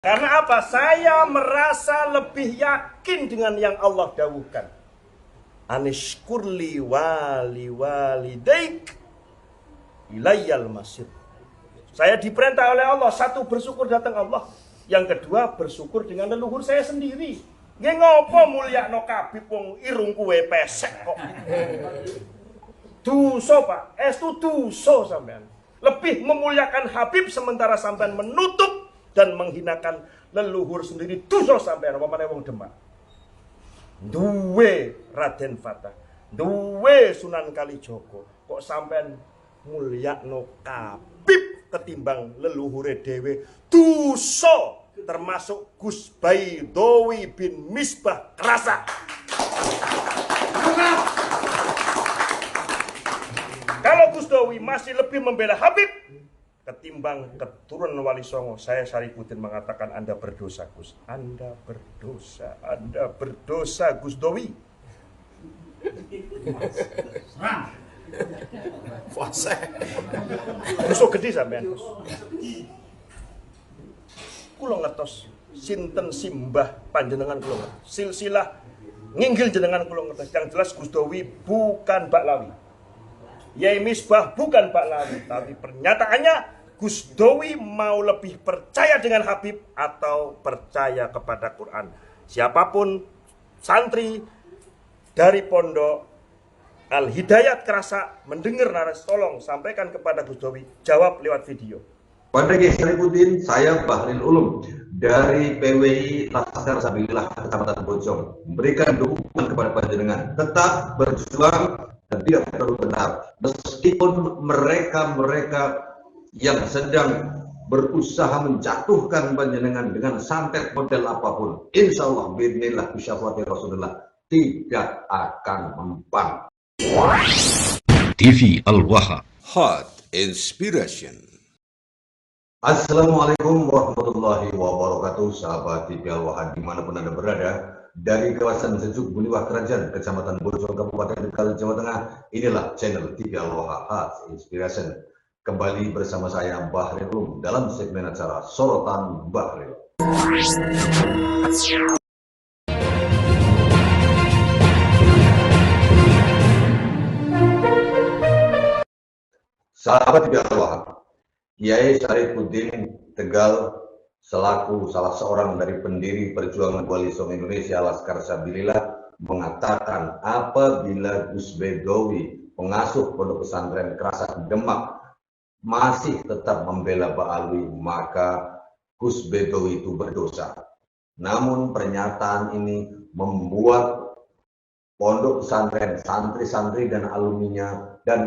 Karena apa? Saya merasa lebih yakin dengan yang Allah dawuhkan. Anishkurli wali walidaik ilayyal masir. Saya diperintah oleh Allah, satu, bersyukur datang Allah. Yang kedua, bersyukur dengan leluhur saya sendiri. Nggih ngopo mulyakno Habib wong irung kuwe pesek kok. Dosa, Pak. Estu dosa sampean. Lebih memuliakan Habib sementara sampean menutup dan menghinakan leluhur sendiri. Dosa sampean apa meneh wong Demak. Duwe Raden Fatah, duwe Sunan Kalijaga, kok sampean mulyakno Habib ketimbang leluhure dhewe. Dosa, termasuk Gus Baidowi bin Misbah Krasa. Kalau Gus Dowi masih lebih membela Habib ketimbang keturunan Wali Songo, saya Syarifuddin mengatakan Anda berdosa, Gus. Anda berdosa Gus Dowi. Puasa. Dosa gede sampean. Kula ngertos sinten simbah panjenengan kula ngertos. Silsilah nginggil jenengan kula ngertos. Yang jelas Gus Dowi bukan Baklawi. Yai Misbah bukan Baklawi, tapi pernyataannya Gus Dowi mau lebih percaya dengan Habib atau percaya kepada Quran. Siapapun santri dari pondok Al-Hidayat Krasa mendengar narasi, tolong sampaikan kepada Gus Dowi, jawab lewat video. Pada Kiai Syarifuddin, saya Bahril Ulum dari PWI Laskar Sabilillah Kecamatan Bojong memberikan dukungan kepada panjenengan tetap berjuang dan tidak terlalu benar meskipun mereka yang sedang berusaha menjatuhkan panjenengan dengan santet model apapun, insya Allah bismillah bisyafati Rasulullah tidak akan mempan. TV Al-Waha, Hot Inspiration. Assalamualaikum warahmatullahi wabarakatuh, sahabat TV Al-Waha dimanapun Anda berada. Dari kawasan Sejuk Buliwah Kerajaan, Kecamatan Bojong, Kabupaten Tegal, Jawa Tengah, inilah channel TV Al-Waha Hot Inspiration. Kembali bersama saya Bahril Ulum dalam segmen acara Sorotan Bahril. Sahabat TV Al-Waha, Kiai Syarifuddin Tegal selaku salah seorang dari pendiri perjuangan Wali Songo Indonesia Laskar Sabilillah mengatakan apabila Gus Baidowi, pengasuh pondok pesantren Krasa Demak, masih tetap membela Ba'alwi, maka Gus Baidowi itu berdosa. Namun pernyataan ini membuat pondok pesantren, santri-santri dan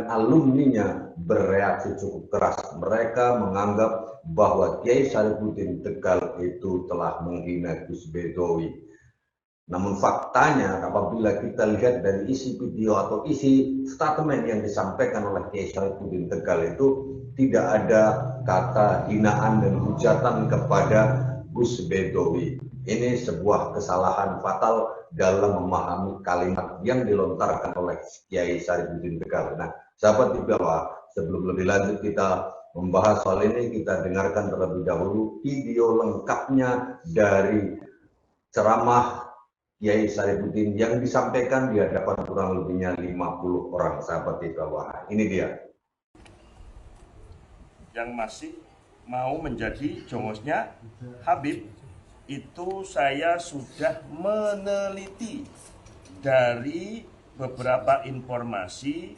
alumninya bereaksi cukup keras. Mereka menganggap bahwa Kiai Syarifuddin Tegal itu telah menghina Gus Baidowi. Namun faktanya apabila kita lihat dari isi video atau isi statement yang disampaikan oleh Kiai Syarifuddin Tegal itu tidak ada kata hinaan dan hujatan kepada Gus Baidowi. Ini sebuah kesalahan fatal dalam memahami kalimat yang dilontarkan oleh Kiai Syarifuddin Tegal. Nah, sahabat TV Al-Waha, sebelum lebih lanjut kita membahas soal ini, kita dengarkan terlebih dahulu video lengkapnya dari ceramah Kiai Syarifuddin yang disampaikan di hadapan kurang lebihnya 50 orang, sahabat TV Al-Waha. Ini dia. Yang masih mau menjadi jongosnya Habib, itu saya sudah meneliti dari beberapa informasi,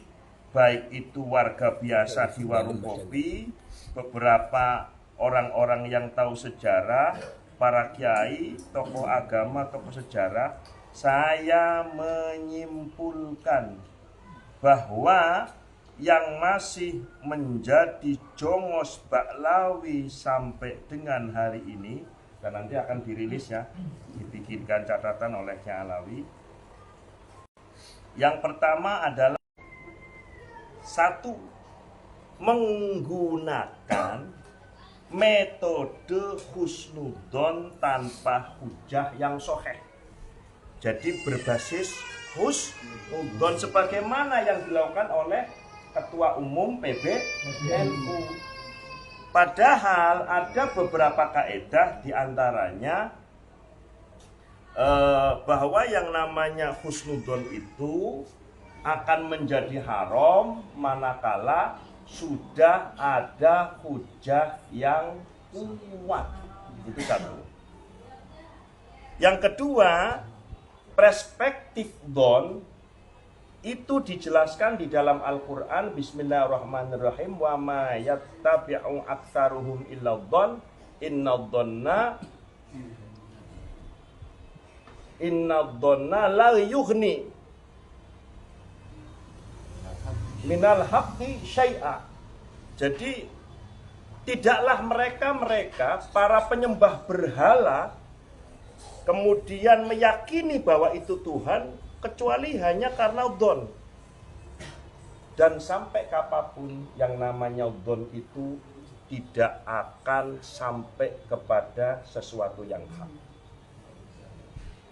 baik itu warga biasa di warung kopi, beberapa orang-orang yang tahu sejarah, para kiai, tokoh agama, tokoh sejarah. Saya menyimpulkan bahwa yang masih menjadi jongos Baklawi sampai dengan hari ini, dan nanti akan dirilis ya, dibikinkan catatan oleh Nyai Alawi. Yang pertama adalah satu, menggunakan metode husnudon tanpa hujah yang sahih. Jadi berbasis husnudon sebagaimana yang dilakukan oleh Ketua Umum PBNU. Padahal ada beberapa kaedah diantaranya bahwa yang namanya husnudzon itu akan menjadi haram manakala sudah ada hujah yang kuat. Itu satu. Yang kedua, perspektif don itu dijelaskan di dalam Al-Quran. Bismillahirrahmanirrahim. Wa ma yattabi'u aktsaruhum illa dhon inna dhonna la yughni minal haqqi syai'a. Jadi tidaklah mereka para penyembah berhala kemudian meyakini bahwa itu Tuhan kecuali hanya karena dhon. Dan sampai kapanpun yang namanya dhon itu tidak akan sampai kepada sesuatu yang hak.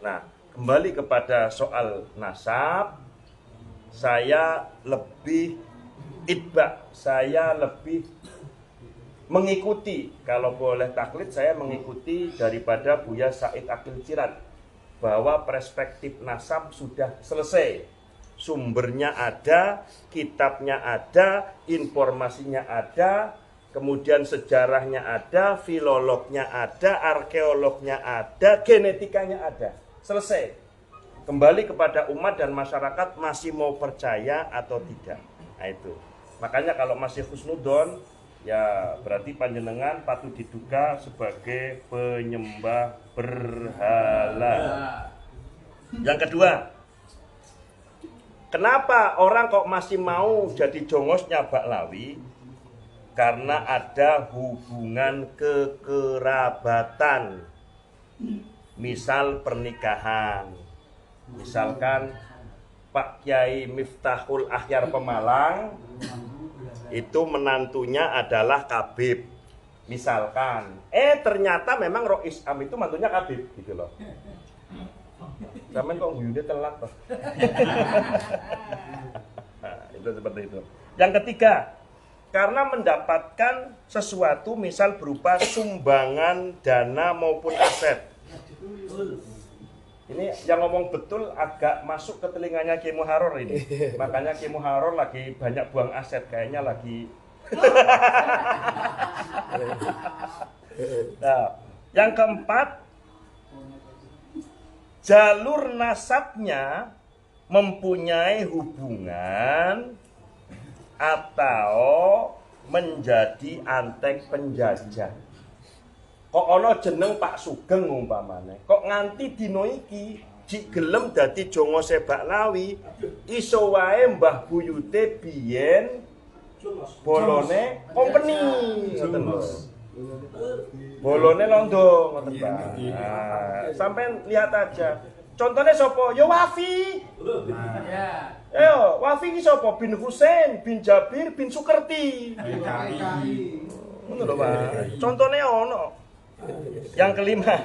Nah, kembali kepada soal nasab, saya lebih itba, saya lebih mengikuti, kalau boleh taklid saya mengikuti daripada Buya Said Akil Cirat, bahwa perspektif nasab sudah selesai. Sumbernya ada, kitabnya ada, informasinya ada, kemudian sejarahnya ada, filolognya ada, arkeolognya ada, genetikanya ada. Selesai. Kembali kepada umat dan masyarakat masih mau percaya atau tidak. Nah itu. Makanya kalau masih husnudzon, ya berarti panjenengan patut diduga sebagai penyembah berhala. Yang kedua, kenapa orang kok masih mau jadi jongosnya Baklawi? Karena ada hubungan kekerabatan. Misal pernikahan. Misalkan Pak Kiai Miftahul Akhyar Pemalang itu menantunya adalah Kabib. Misalkan, ternyata memang Roh Isam itu mantunya Kabib gitu loh. Zaman kok guyune telat toh. Nah, itu seperti itu. Yang ketiga, karena mendapatkan sesuatu misal berupa sumbangan dana maupun aset. Ini yang ngomong betul agak masuk ke telinganya Kiai Muharrar ini. Makanya Kiai Muharrar lagi banyak buang aset, kayaknya lagi. Nah, yang keempat, jalur nasabnya mempunyai hubungan atau menjadi antek penjajah. Kok ono jeneng Pak Sugeng umpamane, kok nganti dino iki jik gelem dadi jongose Baklawi, iso wae Mbah Buyute biyen bolone company ngoten lho. Bolone londo ngoten Pak. Nah, sampean lihat aja. Contohnya sapa? Ya Wafi. Wafi iki sapa? Bin Husain, bin Jabir, bin Sukerti. Ngono lho Pak. Contohnya ono. Yang kelima,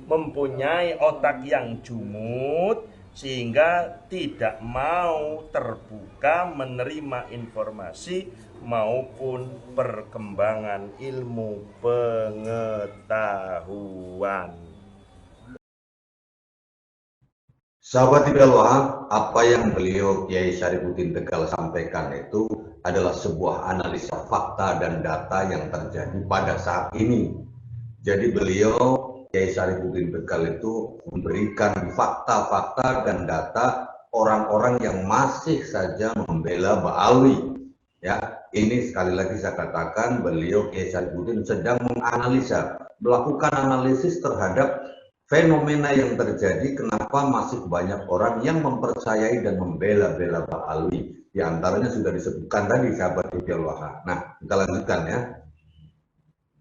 mempunyai otak yang jumud sehingga tidak mau terbuka menerima informasi maupun perkembangan ilmu pengetahuan. Sahabat Ibn, apa yang beliau Kiai Syarifuddin Tegal sampaikan itu adalah sebuah analisa fakta dan data yang terjadi pada saat ini. Jadi beliau Kiai Syarifuddin Tegal itu memberikan fakta-fakta dan data orang-orang yang masih saja membela Ba'alwi. Ya, ini sekali lagi saya katakan beliau Kiai Syarifuddin sedang menganalisa, melakukan analisis terhadap fenomena yang terjadi, kenapa masih banyak orang yang mempercayai dan membela-bela Ba'alwi. Di antaranya sudah disebutkan tadi sahabat Ibn. Nah, kita lanjutkan ya.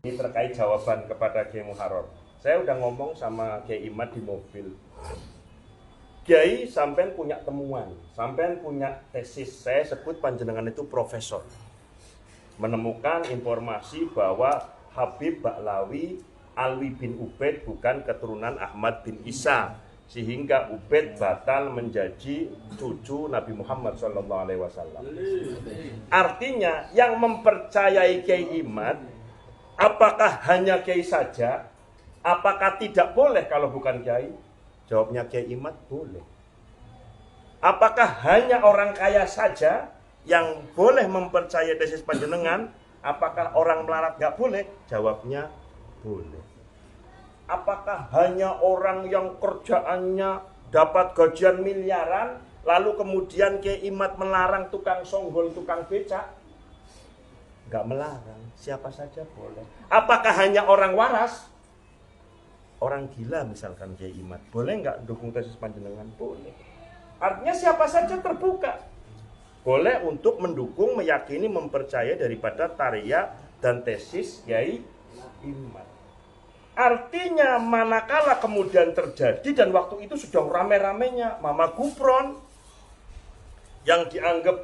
Ini terkait jawaban kepada Kiai Muharrar. Saya udah ngomong sama Kiai Imad di mobil. Kiai, sampean punya temuan, sampean punya tesis, saya sebut panjenengan itu profesor. Menemukan informasi bahwa Habib Baklawi Alwi bin Ubaid bukan keturunan Ahmad bin Isa. sehingga Ubaid batal menjadi cucu Nabi Muhammad SAW. Artinya yang mempercayai Kiai Imad, apakah hanya Kiai saja? Apakah tidak boleh kalau bukan Kiai? Jawabnya Kiai Imad boleh. Apakah hanya orang kaya saja yang boleh mempercayai tesis panjenengan? Apakah orang melarat nggak boleh? Jawabnya boleh. Apakah hanya orang yang kerjaannya dapat gajian miliaran, lalu kemudian Kiai Imad melarang tukang songgol, tukang becak? Nggak melarang, siapa saja boleh. Apakah hanya orang waras? Orang gila misalkan Kiai Imad, boleh nggak dukung tesis panjenengan? Boleh. Artinya siapa saja terbuka. Boleh untuk mendukung, meyakini, mempercayai daripada tarya dan tesis Kiai Imad. Artinya manakala kemudian terjadi, dan waktu itu sudah rame-ramenya Mama Gufron yang dianggap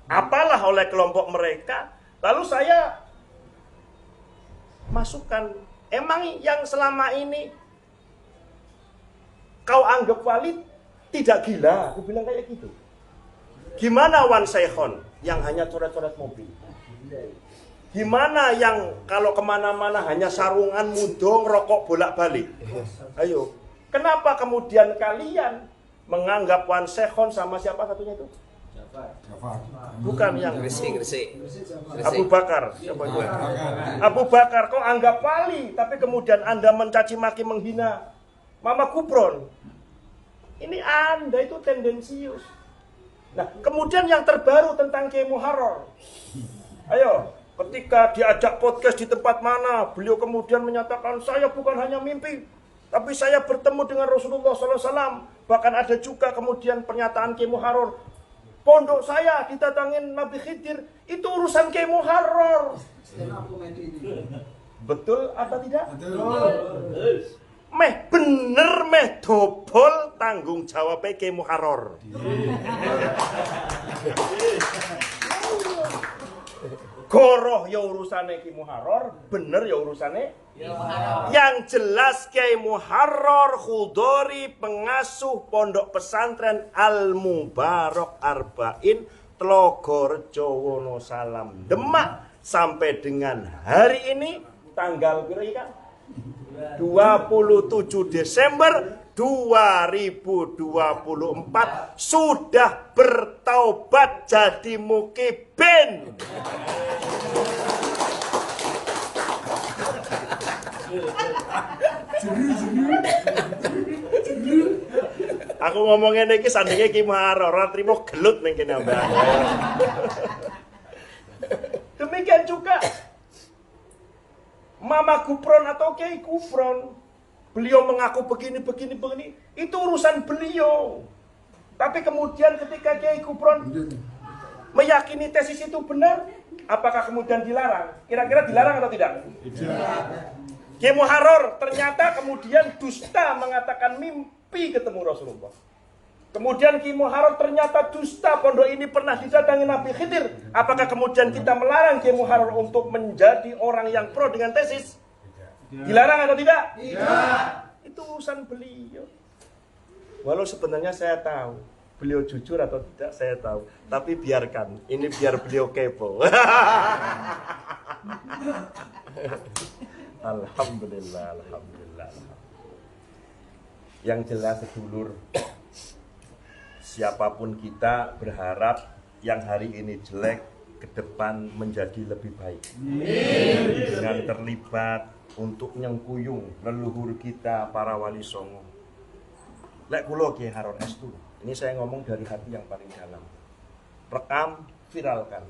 apalah oleh kelompok mereka, lalu saya masukkan, emang yang selama ini kau anggap wali tidak gila? Aku bilang kayak gitu. Gimana Wan Saikhon yang hanya coret-coret mobil? Gimana yang kalau kemana-mana hanya sarungan, mudong, rokok bolak-balik? Ayo, kenapa kemudian kalian menganggap Wan Saikhon sama siapa satunya itu? Bukan yang Gresik. Abu Bakar. Siapa itu? Abu Bakar, kau anggap wali, tapi kemudian Anda mencaci maki, menghina Mama Gufron. Ini Anda itu tendensius. Nah, kemudian yang terbaru tentang Kiai Muharrar. Ayo. Ketika diajak podcast di tempat mana, beliau kemudian menyatakan, saya bukan hanya mimpi, tapi saya bertemu dengan Rasulullah SAW. Bahkan ada juga kemudian pernyataan Kiai Muharrar, pondok saya didatangin Nabi Khidir, itu urusan Kiai Muharrar. Betul atau tidak? Betul. Meh bener, meh dobol tanggung jawabnya Kiai Muharrar. Goroh ya urusannya Kiai Muharrar, bener ya urusannya yang jelas Kiai Muharrar Khudori, pengasuh pondok pesantren Al Mubarak Arba'in Tlogorejo Wonosalam Demak, sampai dengan hari ini tanggal berapa? 27 Desember 2024 sudah bertaubat jadi mukibin. Aku ngomongin iki sandinge Ki Muharrar ora trimo gelut ning kene Mbak. Demikian juga Mama Gufron atau Kiai Gufron, beliau mengaku begini, itu urusan beliau. Tapi kemudian ketika Kiai Gufron meyakini tesis itu benar, apakah kemudian dilarang? Kira-kira dilarang atau tidak? Tidak. Kiai Muharrar ternyata kemudian dusta mengatakan mimpi ketemu Rasulullah. Kemudian Kiai Muharrar ternyata dusta, pondok ini pernah didatangi Nabi Khidir. Apakah kemudian kita melarang Kiai Muharrar untuk menjadi orang yang pro dengan tesis? Dilarang atau tidak? Tidak. Itu urusan beliau. Walau sebenarnya saya tahu beliau jujur atau tidak, saya tahu. Tapi biarkan, ini biar beliau kepo. Alhamdulillah. Yang jelas sedulur, siapapun kita berharap yang hari ini jelek ke depan menjadi lebih baik. Dengan terlibat untuk nyengkuyung leluhur kita para wali songo. Lek kula Kiai Harun Estu, ini saya ngomong dari hati yang paling dalam. Rekam, viralkan.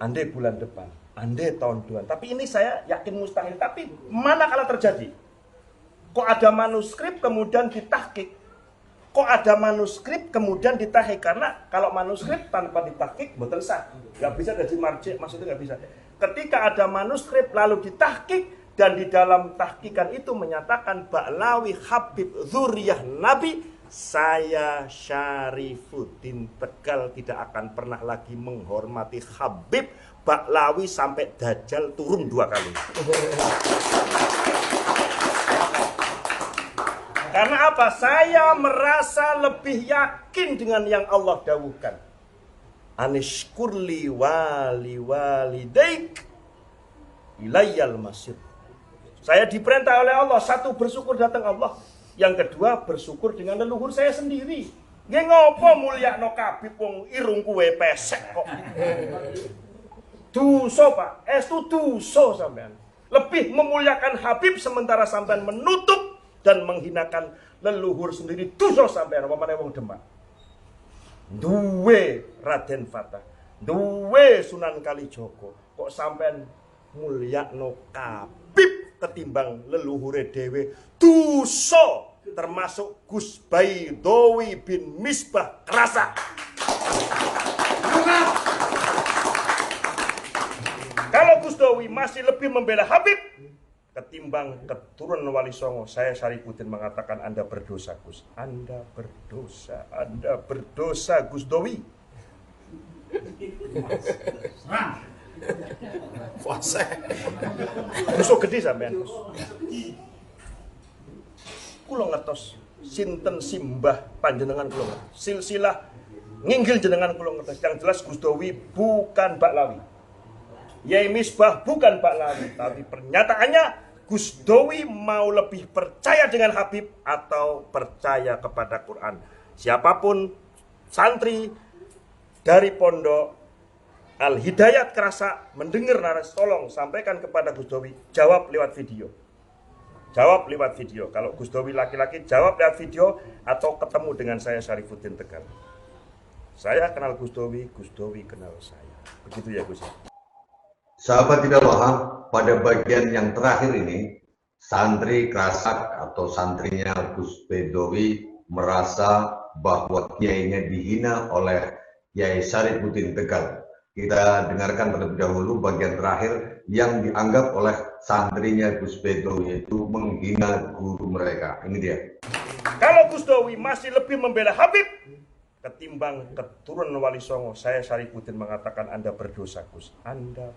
Andai bulan depan, andai tahun depan. Tapi ini saya yakin mustahil. Tapi mana kalau terjadi? Kok ada manuskrip kemudian ditahkik? Kok ada manuskrip kemudian ditahkik? Karena kalau manuskrip tanpa ditahkik betul sah. Nggak bisa jadi marji, maksudnya nggak bisa. Ketika ada manuskrip lalu ditahkik, dan di dalam tahkikan itu menyatakan Ba'lawi Habib Zuriyah Nabi, saya Syarifuddin Tegal tidak akan pernah lagi menghormati Habib Ba'lawi sampai Dajjal turun 2 kali. Karena Kenapa? Saya merasa lebih yakin dengan yang Allah dawuhkan. Anishkurli wali walidaik ilayyal masir. Saya diperintah oleh Allah, satu, bersyukur datang Allah. Yang kedua, bersyukur dengan leluhur saya sendiri. Nggih ngopo mulyakno kabeh wong irung kuwe pesek kok. Dosa, Pak. Estu dosa sampean. Lebih memuliakan Habib sementara sampean menutup dan menghinakan leluhur sendiri. Dosa sampean apa meneh wong Demak. Duwe Raden Fatah, duwe Sunan Kalijaga, kok sampean mulyakno Habib ketimbang leluhure dhewe. Dosa. Termasuk Gus Baidowi bin Misbah Kerasa. Kalau Gus Dowi masih lebih membela Habib ketimbang keturunan Wali Songo, saya Syarifuddin mengatakan Anda berdosa, Gus. Anda berdosa Gus Dowi. Dosa gede sampean, Gus. Kula ngertos sinten simbah panjenengan kula ngertos. Silsilah nginggil jenengan kula ngertos. Yang jelas Gus Dowi bukan Baklawi. Yai Misbah bukan Baklawi, tapi pernyataannya Gus Dowi mau lebih percaya dengan Habib atau percaya kepada Quran. Siapapun santri dari pondok Al Hidayat Kerasa mendengar narasi, tolong sampaikan kepada Gus Dowi, jawab lewat video. Jawab lewat video. Kalau Gus Dowi laki-laki, jawab lewat video atau ketemu dengan saya Syarifuddin Tegal. Saya kenal Gus Dowi kenal saya. Begitu ya Gus. Sahabat tidak paham, pada bagian yang terakhir ini, santri Krasak atau santrinya Gus Baidowi merasa bahwa kiainya dihina oleh Kiai Syarifuddin Tegal. Kita dengarkan terlebih dahulu bagian terakhir yang dianggap oleh santrinya Gus Baidowi, yaitu menghina guru mereka. Ini dia. Kalau Gus Dowi masih lebih membela Habib ketimbang keturunan Wali Songo, saya Syarifuddin mengatakan Anda berdosa, Gus. Anda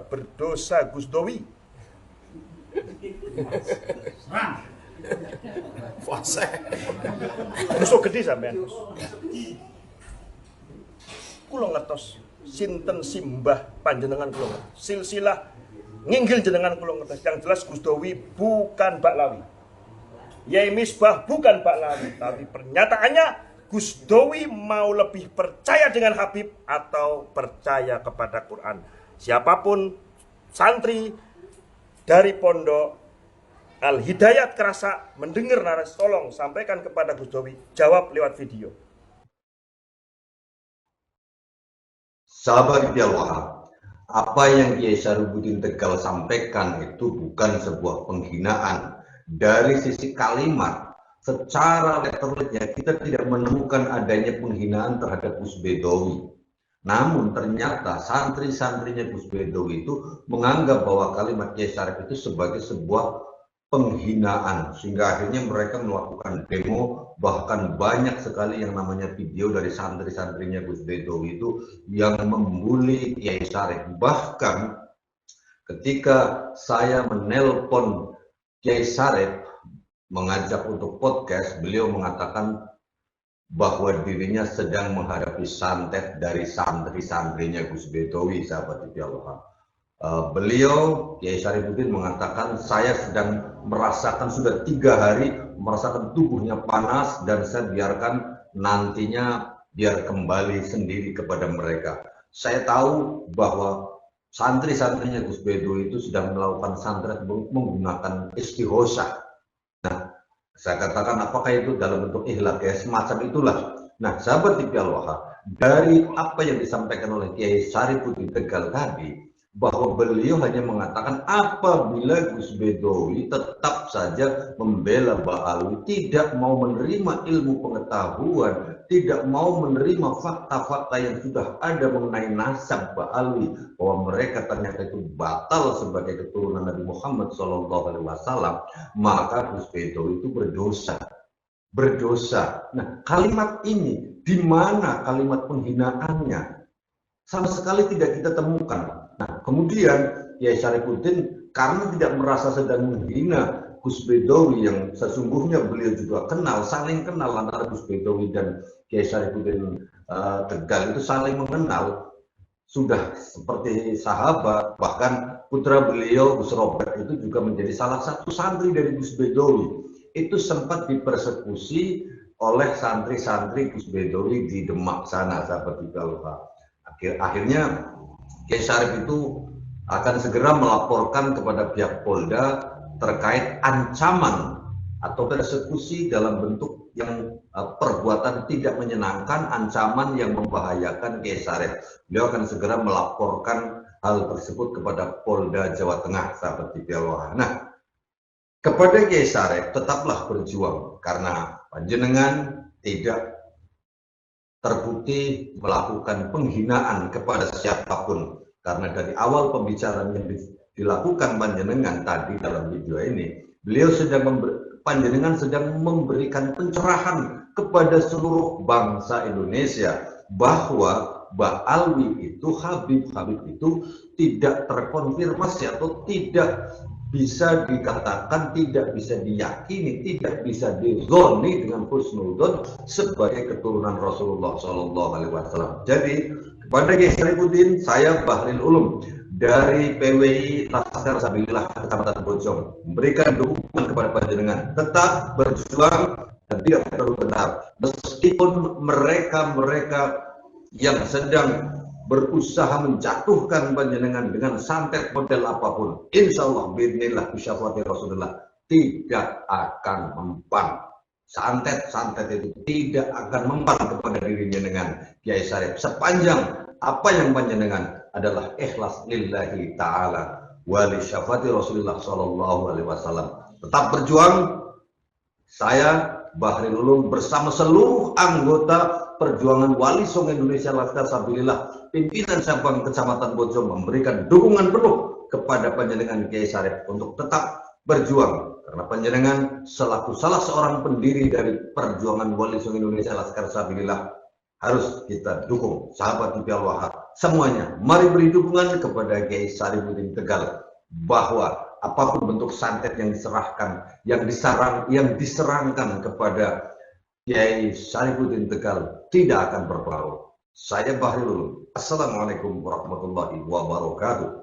berdosa Gus Dowi. Dosa gede sampean, Gus. Kula ngertos sinten simbah panjenengan kula ngertos. Silsilah nginggil jenengan kula ngertos. Yang jelas Gus Dowi bukan Baklawi. Yai Misbah bukan Baklawi, tapi pernyataannya Gus Dowi mau lebih percaya dengan Habib atau percaya kepada Quran. Siapapun santri dari pondok Al Hidayat Kerasa mendengar narasi, tolong sampaikan kepada Gus Dowi, jawab lewat video. Sahabat Wahab, apa yang Kiai Syarifuddin Tegal sampaikan itu bukan sebuah penghinaan. Dari sisi kalimat, secara letternya kita tidak menemukan adanya penghinaan terhadap Gus Baidowi. Namun ternyata santri-santrinya Gus Baidowi itu menganggap bahwa kalimat Kiai Syarif itu sebagai sebuah penghinaan, sehingga akhirnya mereka melakukan demo. Bahkan banyak sekali yang namanya video dari santri-santrinya Gus Baidowi itu yang membuli Kiai Syarif. Bahkan ketika saya menelpon Kiai Syarif mengajak untuk podcast, beliau mengatakan bahwa dirinya sedang menghadapi santet dari santri-santrinya Gus Baidowi, sahabat Allah. Beliau, Kiai Syarifuddin mengatakan, saya sedang merasakan sudah 3 hari, merasakan tubuhnya panas dan saya biarkan nantinya biar kembali sendiri kepada mereka. Saya tahu bahwa santri-santrinya Gus Baidowi itu sedang melakukan santet menggunakan istighosah. Nah, saya katakan apakah itu dalam bentuk ihlak, ya semacam itulah. Nah, sahabat Allah, dari apa yang disampaikan oleh Kiai Syarifuddin Tegal tadi, bahwa beliau hanya mengatakan apabila Gus Baidowi tetap saja membela Ba'alawi, tidak mau menerima ilmu pengetahuan, tidak mau menerima fakta-fakta yang sudah ada mengenai nasab Ba'alawi, bahwa mereka ternyata itu batal sebagai keturunan Nabi Muhammad SAW, maka Gus Baidowi itu berdosa. Nah, kalimat ini di mana kalimat penghinaannya? Sama sekali tidak kita temukan. Nah, kemudian Kiai Syarifuddin karena tidak merasa sedang menghina Gus Bedowi yang sesungguhnya beliau juga kenal, saling kenal antara Gus Bedowi dan Kiai Syarifuddin Tegal itu saling mengenal, sudah seperti sahabat. Bahkan putra beliau Gus Robert itu juga menjadi salah satu santri dari Gus Bedowi. Itu sempat dipersekusi oleh santri-santri Gus Bedowi di Demak sana, sahabat Ibadah. Akhirnya Kiai Syarif itu akan segera melaporkan kepada pihak Polda terkait ancaman atau persekusi dalam bentuk yang perbuatan tidak menyenangkan, ancaman yang membahayakan Kiai Syarif. Beliau akan segera melaporkan hal tersebut kepada Polda Jawa Tengah, sahabat Ibadah. Nah, kepada Kiai Syarif tetaplah berjuang karena panjenengan tidak terbukti melakukan penghinaan kepada siapapun, karena dari awal pembicaraan yang dilakukan panjenengan tadi dalam video ini, beliau panjenengan sedang memberikan pencerahan kepada seluruh bangsa Indonesia bahwa Mbah Alwi itu, Habib itu tidak terkonfirmasi atau tidak bisa dikatakan, tidak bisa diyakini, tidak bisa dizoni dengan husnudzon sebagai keturunan Rasulullah SAW. Jadi kepada Kiai Syarifuddin, saya Bahril Ulum dari PWI Laskar Sabilillah Kecamatan Bojong memberikan dukungan kepada panjenengan tetap berjuang dan tidak perlu benar, meskipun mereka yang sedang berusaha menjatuhkan panjenengan dengan santet model apapun, insya Allah bismillah bisyafati Rasulullah tidak akan mempan. Santet itu tidak akan mempan kepada dirinya dengan Kiai Syarif sepanjang apa yang panjenengan adalah ikhlas lillahi ta'ala wa li syafati Rasulullah SAW. Tetap berjuang. Saya Bahril Ulum bersama seluruh anggota Perjuangan Wali Songo Indonesia Laskar Sabilillah pimpinan cabang Kecamatan Bojong memberikan dukungan penuh kepada panjenengan Kiai Syarif untuk tetap berjuang, karena panjenengan selaku salah seorang pendiri dari Perjuangan Wali Songo Indonesia Laskar Sabilillah harus kita dukung. Sahabat Ibyal Wahab semuanya, mari beri dukungan kepada Kiai Syarifuddin Tegal bahwa apapun bentuk santet yang diserahkan, yang diserangkan kepada Kiai Syarifuddin Tegal tidak akan berpengaruh. Saya Bahril Ulum. Assalamualaikum warahmatullahi wabarakatuh.